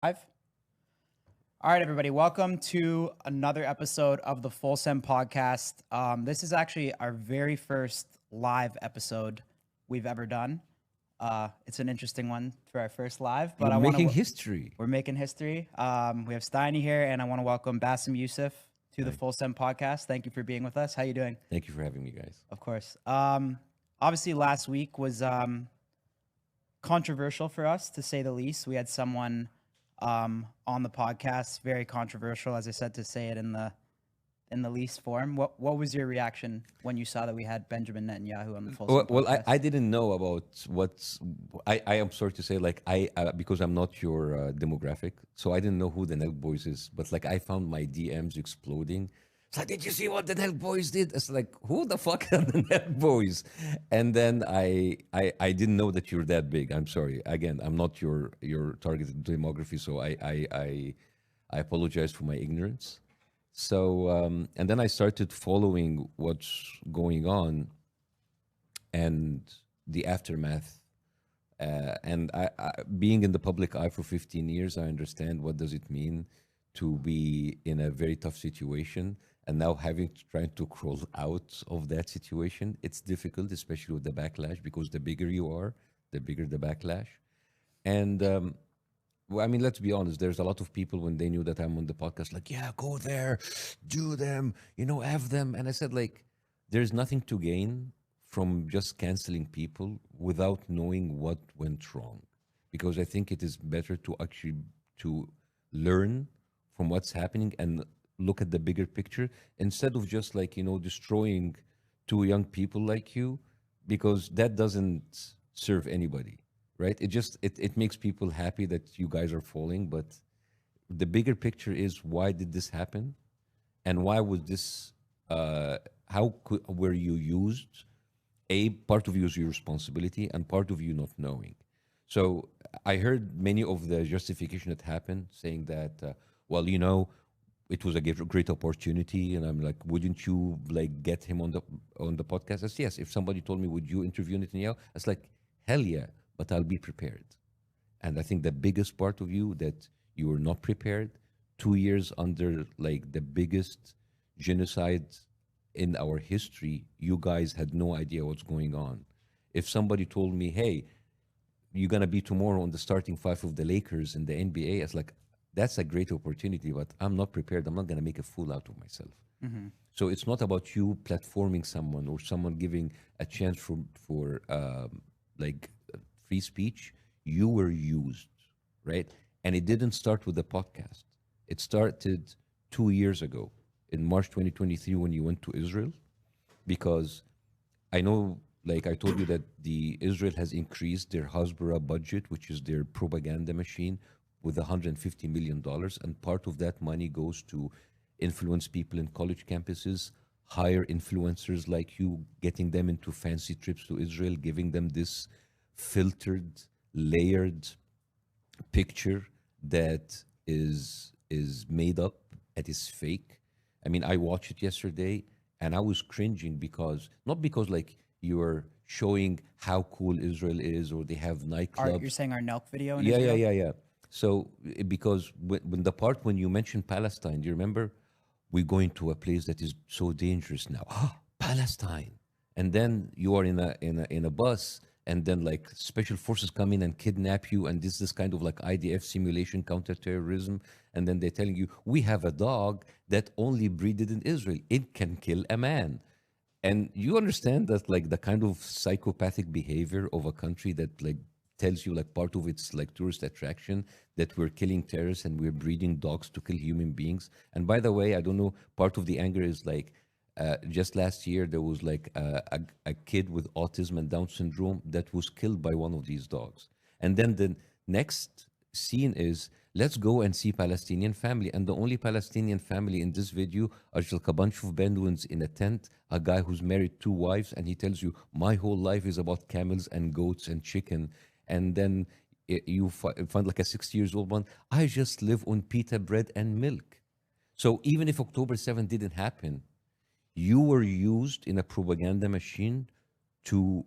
Live. All right, everybody. Welcome to another episode of the Full Sem podcast. This is actually our very first live episode we've ever done. It's an interesting one for our first live, but You're I want making to. history. We're making history. We have Steiny here, and I want to welcome Bassem Youssef to the Hi. Full Sem podcast. Thank you for being with us. How you doing? Thank you for having me, guys. Of course. Obviously, last week was controversial for us, to say the least. We had someone on the podcast, very controversial, as I said, to say it in the least form. What was your reaction when you saw that we had Benjamin Netanyahu on the Full Sun Well, podcast? I didn't know about what's. I am sorry to say, like I because I'm not your demographic, so I didn't know who the NELK Boys is. But like I found my DMs exploding. It's like, did you see what the NELK Boys did? It's like, who the fuck are the NELK Boys? And then I didn't know that you're that big. I'm sorry. Again, I'm not your targeted demography, so I apologize for my ignorance. So and then I started following what's going on and the aftermath. And being in the public eye for 15 years, I understand what does it mean to be in a very tough situation, and now having to try to crawl out of that situation. It's difficult, especially with the backlash, because the bigger you are, the bigger the backlash. And well, I mean, let's be honest. There's a lot of people when they knew that I'm on the podcast, like, yeah, go there, do them, have them. And I said, like, there's nothing to gain from just canceling people without knowing what went wrong, because I think it is better to actually to learn from what's happening and look at the bigger picture instead of just like destroying two young people like you, because that doesn't serve anybody, right? It makes people happy that you guys are falling, but the bigger picture is, why did this happen, and why was this how were you used? A part of you is your responsibility, and part of you not knowing. So I heard many of the justification that happened, saying that well, it was a great opportunity, and I'm like, wouldn't you like get him on the podcast? I said, yes. If somebody told me, would you interview Netanyahu? It's like, hell yeah, but I'll be prepared. And I think the biggest part of you, that you were not prepared. 2 years under like the biggest genocide in our history, you guys had no idea what's going on. If somebody told me, hey, you're gonna be tomorrow on the starting five of the Lakers in the NBA, it's like, that's a great opportunity, but I'm not prepared. I'm not gonna make a fool out of myself. Mm-hmm. So it's not about you platforming someone or someone giving a chance for like free speech. You were used, right? And it didn't start with the podcast. It started 2 years ago in March 2023 when you went to Israel, because I know, like I told you, that the Israel has increased their Hasbara budget, which is their propaganda machine, with $150 million, and part of that money goes to influence people in college campuses, hire influencers like you, getting them into fancy trips to Israel, giving them this filtered, layered picture that is made up, that is fake. I mean, I watched it yesterday and I was cringing, because not because like you're showing how cool Israel is or they have You're nightclubs. saying our NELK video in Yeah, yeah, Israel? yeah, yeah. So because when the part when you mentioned Palestine, do you remember? We're going to a place that is so dangerous now. Palestine. And then you are in a bus, and then like special forces come in and kidnap you, and this kind of like IDF simulation, counterterrorism. And then they're telling you, we have a dog that only breeded in Israel. It can kill a man. And you understand that like the kind of psychopathic behavior of a country that like tells you, like, part of its like tourist attraction, that we're killing terrorists and we're breeding dogs to kill human beings. And by the way, I don't know, part of the anger is like, just last year there was like a kid with autism and Down syndrome that was killed by one of these dogs. And then the next scene is, let's go and see Palestinian family. And the only Palestinian family in this video are just like a bunch of Bedouins in a tent, a guy who's married two wives, and he tells you, my whole life is about camels and goats and chicken. And then you find like a 60 years old one, I just live on pita bread and milk. So even if October 7th didn't happen, you were used in a propaganda machine to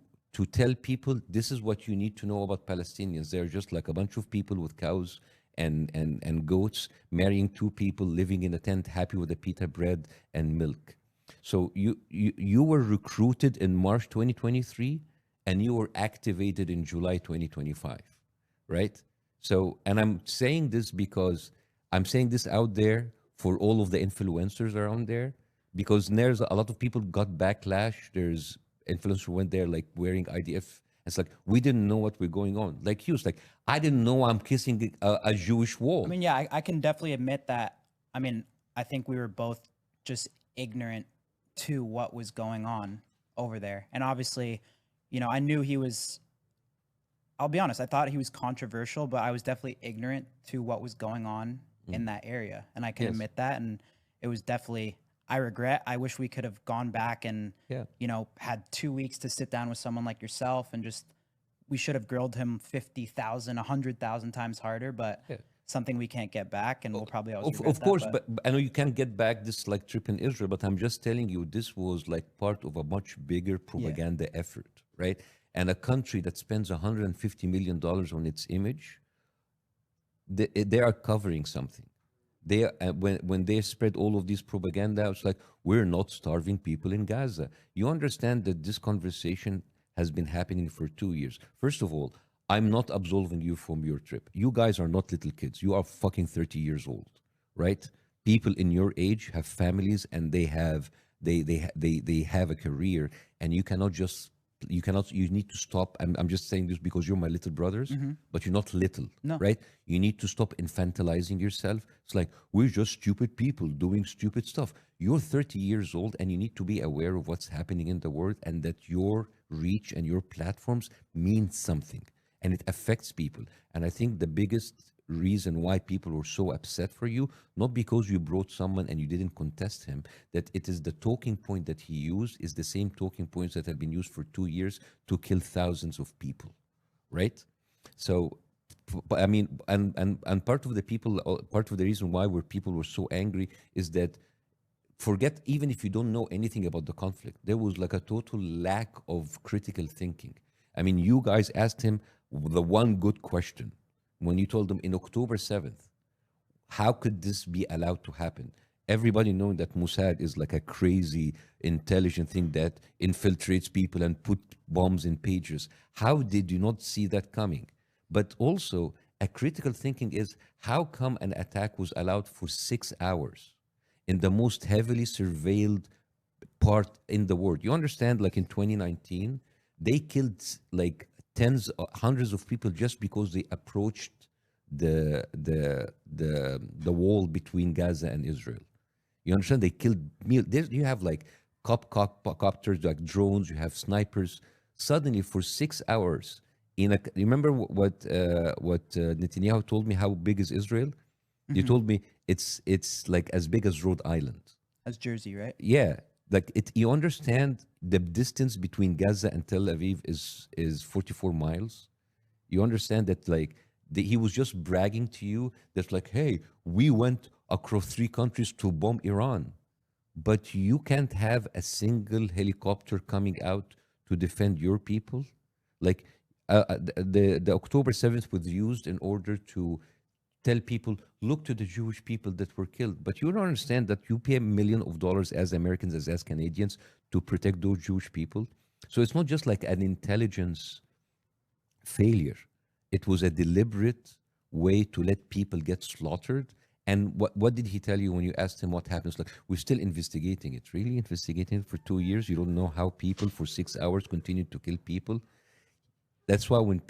tell people, this is what you need to know about Palestinians. They're just like a bunch of people with cows and goats, marrying two people, living in a tent, happy with a pita bread and milk. So you were recruited in March 2023, and you were activated in July 2025, right? So, and I'm saying this because I'm saying this out there for all of the influencers around there, because there's a lot of people got backlash. There's influencers went there like wearing IDF. It's like we didn't know what we're going on. Like he was like, I didn't know I'm kissing a Jewish I wall. mean, yeah, I can definitely admit that. I mean, I think we were both just ignorant to what was going on over there. And obviously, I knew he was, I'll be honest, I thought he was controversial, but I was definitely ignorant to what was going on in that area. And I can Yes. admit that. And it was definitely, I wish we could have gone back and, Yeah. had 2 weeks to sit down with someone like yourself and just, we should have grilled him 50,000, 100,000 times harder, but Yeah. something we can't get back. And we'll probably always regret Of that. course, but I know you can't get back this like trip in Israel, but I'm just telling you, this was like part of a much bigger propaganda effort, right? And a country that spends $150 million on its image, they are covering something. They when they spread all of these propaganda, it's like we're not starving people in Gaza. You understand that this conversation has been happening for 2 years. First of all, I'm not absolving you from your trip. You guys are not little kids. You are fucking 30 years old, right? People in your age have families and they have a career, and you need to stop. I'm just saying this because you're my little brothers, but you're not little, No. right? You need to stop infantilizing yourself. It's like we're just stupid people doing stupid stuff. You're 30 years old and you need to be aware of what's happening in the world, and that your reach and your platforms mean something and it affects people. And I think the biggest reason why people were so upset for you, not because you brought someone and you didn't contest him, that it is the talking point that he used is the same talking points that have been used for 2 years to kill thousands of people, right? So, but I mean, and part of the people, part of the reason why people were so angry is that, forget even if you don't know anything about the conflict, there was like a total lack of critical thinking. I mean, you guys asked him the one good question when you told him in October 7th, how could this be allowed to happen? Everybody knowing that Mossad is like a crazy intelligent thing that infiltrates people and put bombs in pages. How did you not see that coming? But also, a critical thinking is, how come an attack was allowed for 6 hours in the most heavily surveilled part in the world? You understand, like in 2019, they killed like tens, hundreds of people just because they approached the wall between Gaza and Israel. You understand? They killed. You have like copters, like drones. You have snipers. Suddenly, for 6 hours, you remember what Netanyahu told me? How big is Israel? He told me it's like as big as Rhode Island. As Jersey, right? Yeah, like it. You understand the distance between Gaza and Tel Aviv is 44 miles. You understand that, like, he was just bragging to you that, like, hey, we went across 3 countries to bomb Iran, but you can't have a single helicopter coming out to defend your people. Like, the October 7th was used in order to tell people, look to the Jewish people that were killed. But you don't understand that you pay $1 million as Americans, as Canadians, to protect those Jewish people. So it's not just like an intelligence failure. It was a deliberate way to let people get slaughtered. And what did he tell you when you asked him what happens? Like, we're still investigating it. Really investigating it for 2 years? You don't know how people for 6 hours continued to kill people? That's why when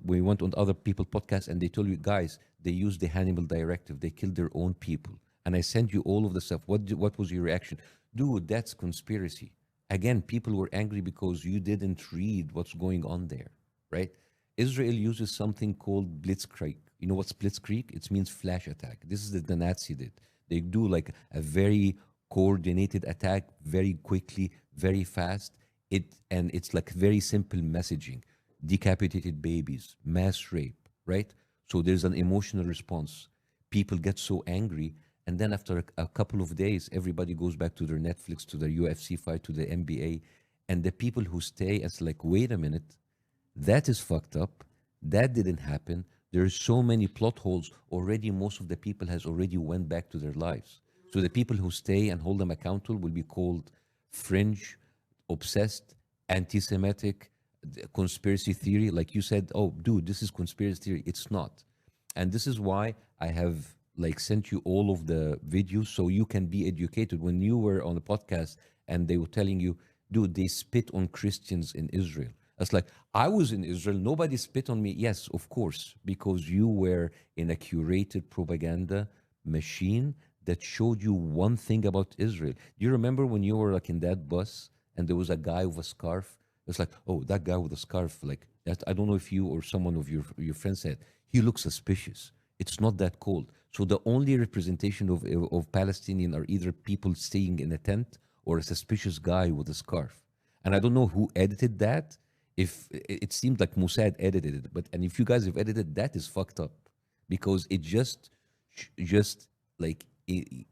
we went on other people podcasts and they told you, guys, they used the Hannibal Directive. They killed their own people. And I sent you all of the stuff. What was your reaction? Dude, that's conspiracy. Again, people were angry because you didn't read what's going on there, right? Israel uses something called blitzkrieg. You know what's blitzkrieg? It means flash attack. This is the Nazi did. They do like a very coordinated attack, very quickly, very fast. And it's like very simple messaging. Decapitated babies, mass rape, right? So there's an emotional response. People get so angry, and then after a couple of days, everybody goes back to their Netflix, to their UFC fight, to the NBA, and the people who stay, it's like, wait a minute, that is fucked up. That didn't happen. There's so many plot holes already. Most of the people has already went back to their lives. So the people who stay and hold them accountable will be called fringe, obsessed, anti-Semitic, conspiracy theory. Like you said, oh, dude, this is conspiracy theory. It's not. And this is why I have like sent you all of the videos so you can be educated. When you were on the podcast and they were telling you, dude, they spit on Christians in Israel. It's like, I was in Israel, nobody spit on me. Yes, of course, because you were in a curated propaganda machine that showed you one thing about Israel. Do you remember when you were like in that bus and there was a guy with a scarf? It's like, oh, that guy with a scarf, like that. I don't know if you or someone of your friends said, he looks suspicious. It's not that cold. So the only representation of Palestinian are either people staying in a tent or a suspicious guy with a scarf. And I don't know who edited that. If it seemed like Mossad edited it, but and if you guys have edited that is fucked up because it just like it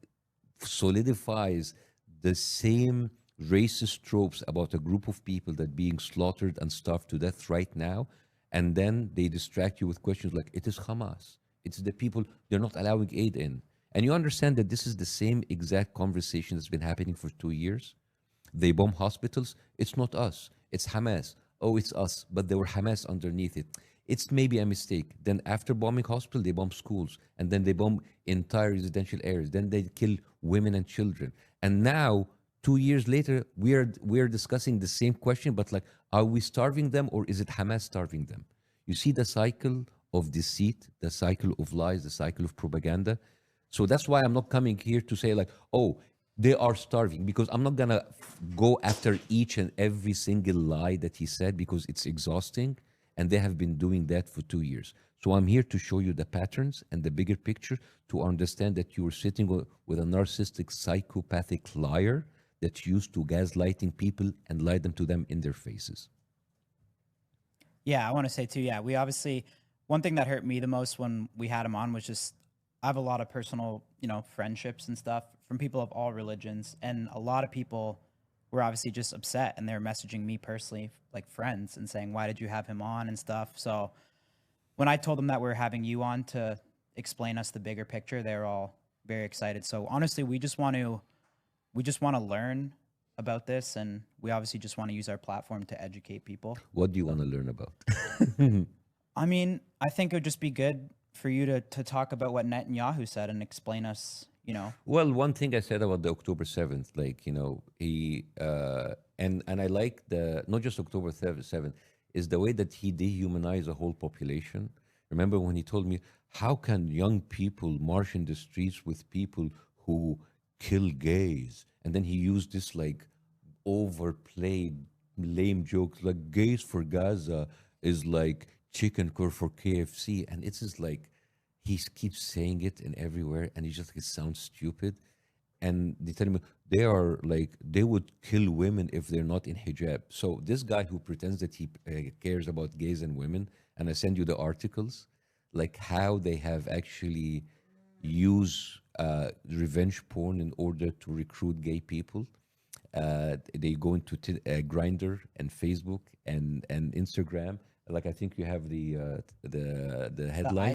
solidifies the same racist tropes about a group of people that being slaughtered and starved to death right now, and then they distract you with questions like it is Hamas, it's the people, they're not allowing aid in, and you understand that this is the same exact conversation that's been happening for 2 years. They bomb hospitals. It's not us. It's Hamas. Oh, it's us. But there were Hamas underneath it. It's maybe a mistake. Then after bombing hospital, they bomb schools. And then they bomb entire residential areas. Then they kill women and children. And now, 2 years later, we are discussing the same question, but like, are we starving them or is it Hamas starving them? You see the cycle of deceit, the cycle of lies, the cycle of propaganda. So that's why I'm not coming here to say like, oh, they are starving, because I'm not gonna go after each and every single lie that he said because it's exhausting, and they have been doing that for 2 years. So I'm here to show you the patterns and the bigger picture to understand that you are sitting with a narcissistic, psychopathic liar that's used to gaslighting people and lie them to them in their faces. Yeah, I want to say too. Yeah, we obviously, one thing that hurt me the most when we had him on was just I have a lot of personal, friendships and stuff from people of all religions, and a lot of people were obviously just upset, and they're messaging me personally, like friends, and saying, "Why did you have him on?" and stuff. So when I told them that we're having you on to explain us the bigger picture, they're all very excited. So honestly, we just want to learn about this, and we obviously just want to use our platform to educate people. What do you So want to learn about? I mean, I think it would just be good for you to talk about what Netanyahu said and explain us. Well, one thing I said about the October 7th, like, he, and I like the, not just October 7th, is the way that he dehumanized the whole population. Remember when he told me, how can young people march in the streets with people who kill gays? And then he used this like overplayed lame jokes like gays for Gaza is like chicken core for KFC. And it's just like, keeps saying it in everywhere, and it sounds stupid. And they tell me they are like they would kill women if they're not in hijab. So this guy who pretends that he cares about gays and women, and I send you the articles, like how they have actually used revenge porn in order to recruit gay people. They go into Grinder and Facebook and Instagram. Like I think you have the the headline.